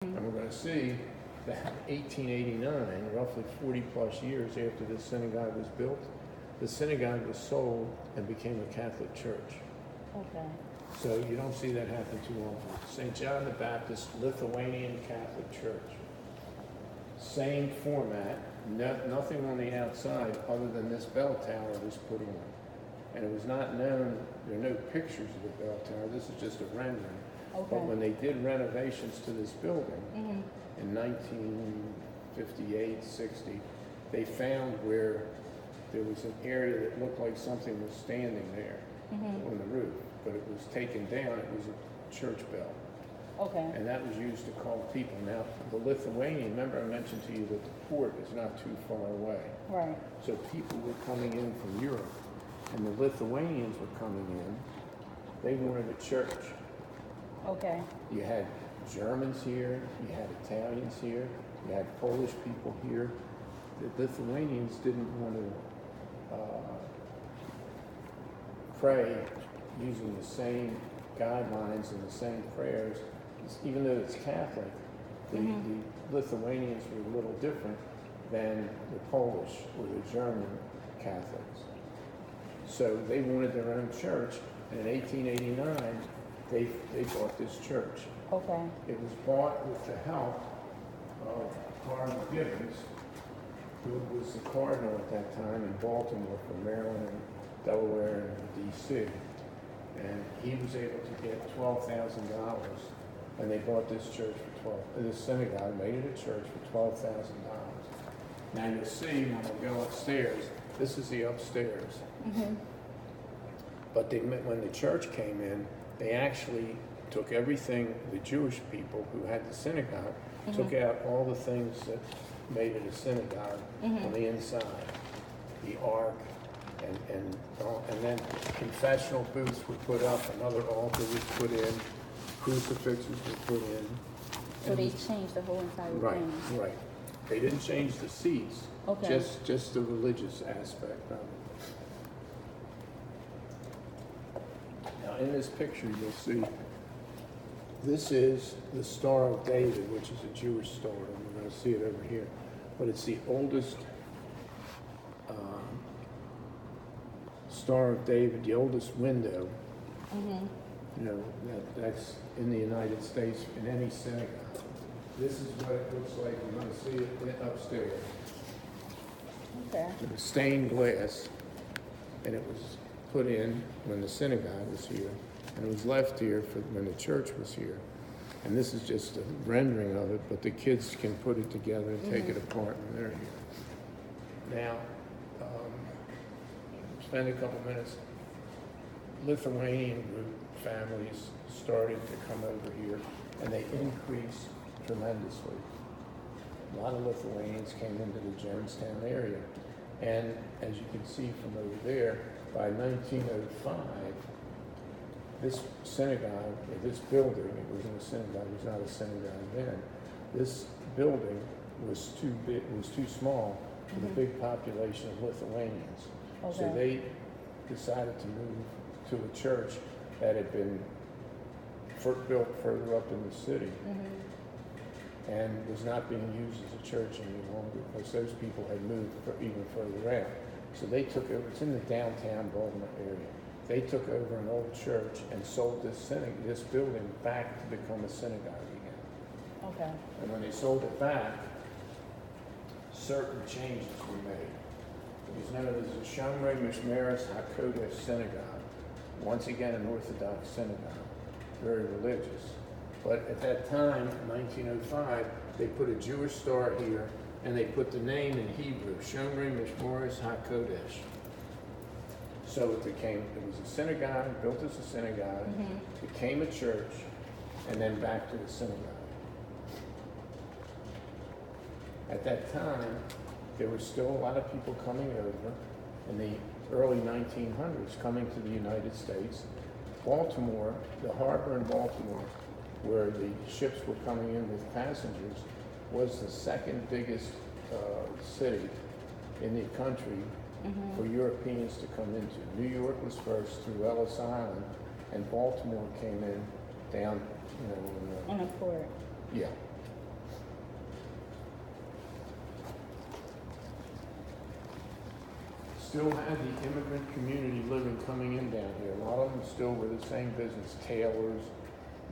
And we're going to see that 1889, roughly 40 plus years after this synagogue was built, the synagogue was sold and became a Catholic church. Okay. So you don't see that happen too often. St. John the Baptist Lithuanian Catholic Church. Same format, nothing on the outside other than this bell tower was put on. And it was not known, there are no pictures of the bell tower, this is just a rendering. Okay. But when they did renovations to this building in 1958, 60, they found where there was an area that looked like something was standing there on the roof, but it was taken down, it was a church bell. Okay. And that was used to call people. Now, the Lithuanian, remember I mentioned to you that the port is not too far away. Right. So people were coming in from Europe, and the Lithuanians were coming in. They wanted a church. Okay. You had Germans here, you had Italians here, you had Polish people here. The Lithuanians didn't want to pray using the same guidelines and the same prayers. Even though it's Catholic, the Lithuanians were a little different than the Polish or the German Catholics. So they wanted their own church, and in 1889, they bought this church. Okay. It was bought with the help of Cardinal Gibbons, who was the cardinal at that time in Baltimore from Maryland and Delaware and D.C. And he was able to get $12,000, and they bought this church for this synagogue, made it a church for $12,000. Now you'll see when we go upstairs, this is the upstairs. But when the church came in, they actually took everything, the Jewish people who had the synagogue, took out all the things that made it a synagogue on the inside. The ark, and then confessional booths were put up, another altar was put in, crucifixes were put in. So they changed the whole entire thing. Right. They didn't change the seats, Okay. just the religious aspect of it. Now in this picture you'll see, this is the Star of David, which is a Jewish star, and we're going to see it over here. But it's the oldest Star of David, the oldest window, you know, that's in the United States in any synagogue. This is what it looks like. We're going to see it upstairs. Okay. It was stained glass, and it was put in when the synagogue was here, and it was left here for when the church was here. And this is just a rendering of it, but the kids can put it together and take it apart when they're here. Now, spend a couple minutes. Lithuanian group families started to come over here, and they increased tremendously. A lot of Lithuanians came into the Jonestown area, and as you can see from over there, by 1905, this synagogue, or this building, it wasn't a synagogue, it was not a synagogue then, this building was too big, was too small for the big population of Lithuanians. Okay. So they decided to move to a church that had been built further up in the city and was not being used as a church any longer because those people had moved even further out. So they took over, it's in the downtown Baltimore area. They took over an old church and sold this building back to become a synagogue again. Okay. And when they sold it back, certain changes were made. It was known as the Shomrei Mishmeres HaKodesh Synagogue. Once again, an Orthodox synagogue, very religious. But at that time, 1905, they put a Jewish star here, and they put the name in Hebrew, Shomrei Mishmeres HaKodesh. So it was a synagogue, built as a synagogue, became a church, and then back to the synagogue. At that time, there were still a lot of people coming over in the early 1900s, coming to the United States. Baltimore, the harbor in Baltimore, where the ships were coming in with passengers, was the second biggest city in the country for Europeans to come into. New York was first through Ellis Island, and Baltimore came in down, On a port. Yeah. still had the immigrant community living coming in down here. A lot of them still were the same business, tailors,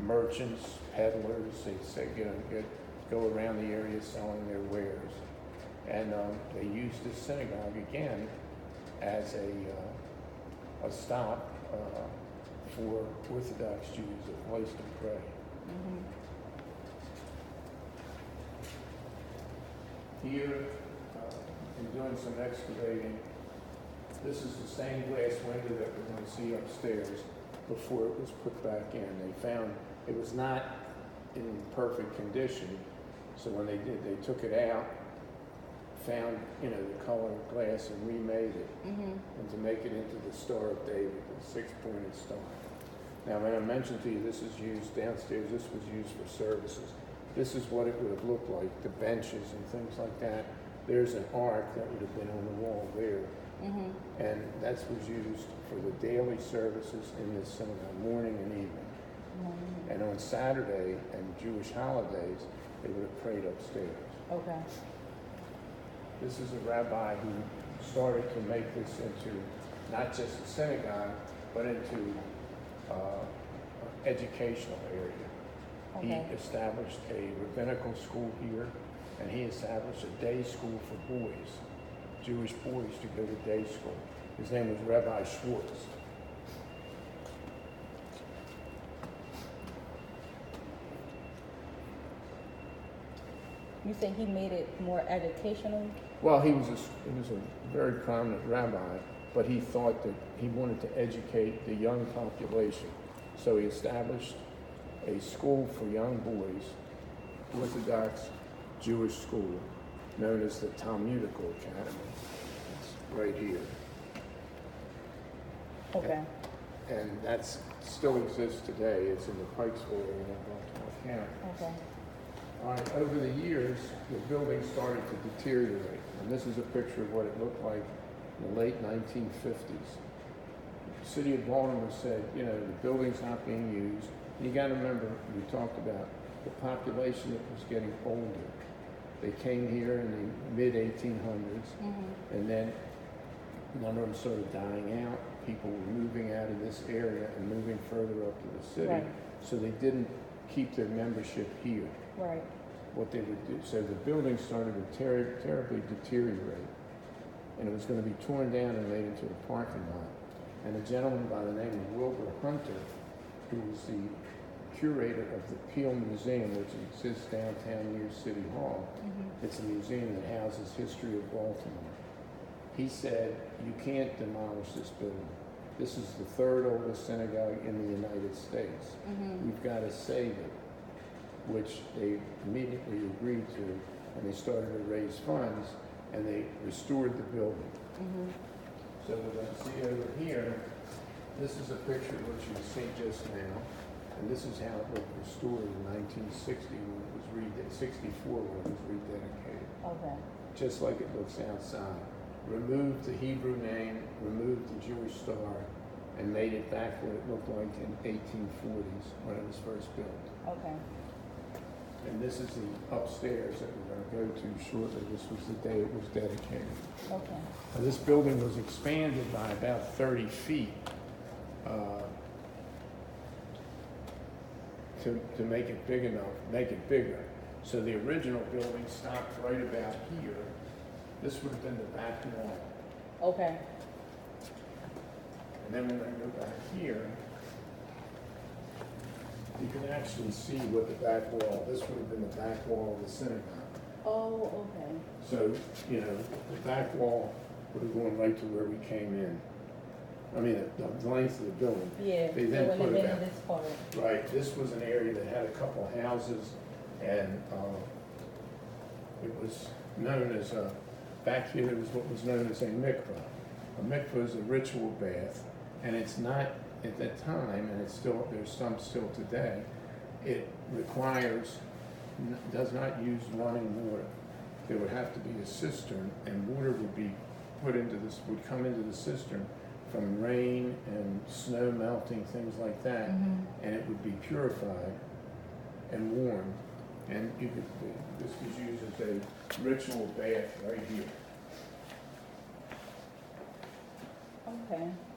merchants, peddlers. They'd say, go around the area selling their wares. And they used this synagogue again as a stop for Orthodox Jews, a place to pray. Mm-hmm. Here, in doing some excavating, this is the stained glass window that we're going to see upstairs before it was put back in. They found it was not in perfect condition, so when they did, they took it out, found, the color of glass and remade it, and to make it into the Star of David, the six-pointed star. Now, when I mentioned to you this is used downstairs, this was used for services. This is what it would have looked like, the benches and things like that. There's an ark that would have been on the wall there. And that was used for the daily services in this synagogue, morning and evening. And on Saturday and Jewish holidays, they would have prayed upstairs. Okay. This is a rabbi who started to make this into not just a synagogue, but into educational area. Okay. He established a rabbinical school here, and he established a day school for boys, Jewish boys to go to day school. His name was Rabbi Schwartz. You say he made it more educational? Well, he was a very prominent rabbi, but he thought that he wanted to educate the young population. So he established a school for young boys, Orthodox Jewish school, known as the Talmudical Academy. It's right here. Okay. And that still exists today. It's in the Pikesville area of Baltimore County. Okay. All right, over the years, the building started to deteriorate. And this is a picture of what it looked like in the late 1950s. The city of Baltimore said, the building's not being used. You got to remember, we talked about the population that was getting older. They came here in the mid-1800s, and then a number of them started dying out. People were moving out of this area and moving further up to the city. Right. So they didn't keep their membership here. Right. What they would do. So the building started to terribly deteriorate, and it was going to be torn down and made into a parking lot. And a gentleman by the name of Wilbur Hunter, who was the curator of the Peel Museum, which exists downtown near City Hall. It's a museum that houses history of Baltimore. He said, you can't demolish this building. This is the third oldest synagogue in the United States. We've got to save it, which they immediately agreed to, and they started to raise funds, and they restored the building. So we're going to see over here, this is a picture of what you see just now, and this is how it looked restored in 1960 when it was 64 when it was rededicated. Okay. Just like it looks outside. Removed the Hebrew name, removed the Jewish star, and made it back what it looked like in 1840s when it was first built. Okay. And this is the upstairs that we're going to go to shortly. This was the day it was dedicated. Okay. Now, this building was expanded by about 30 feet to make it big enough, make it bigger. So the original building stopped right about here. This would have been the back wall. Okay. And then we're going to go back here. You can actually see what the back wall, this would have been the back wall of the synagogue. Oh, okay. So, the back wall would have gone right to where we came in. I mean, the length of the building. Yeah, They it then wouldn't put have been in about, this part. right, this was an area that had a couple houses, and it was known as, back here it was what was known as a mikvah. A mikvah is a ritual bath, and it's not, at that time, and it's still, there's some still today, it requires, does not use running water. There would have to be a cistern, and water would be put into this, would come into the cistern from rain and snow melting, things like that, and it would be purified and warmed, and you could, this was used as a ritual bath right here. okay.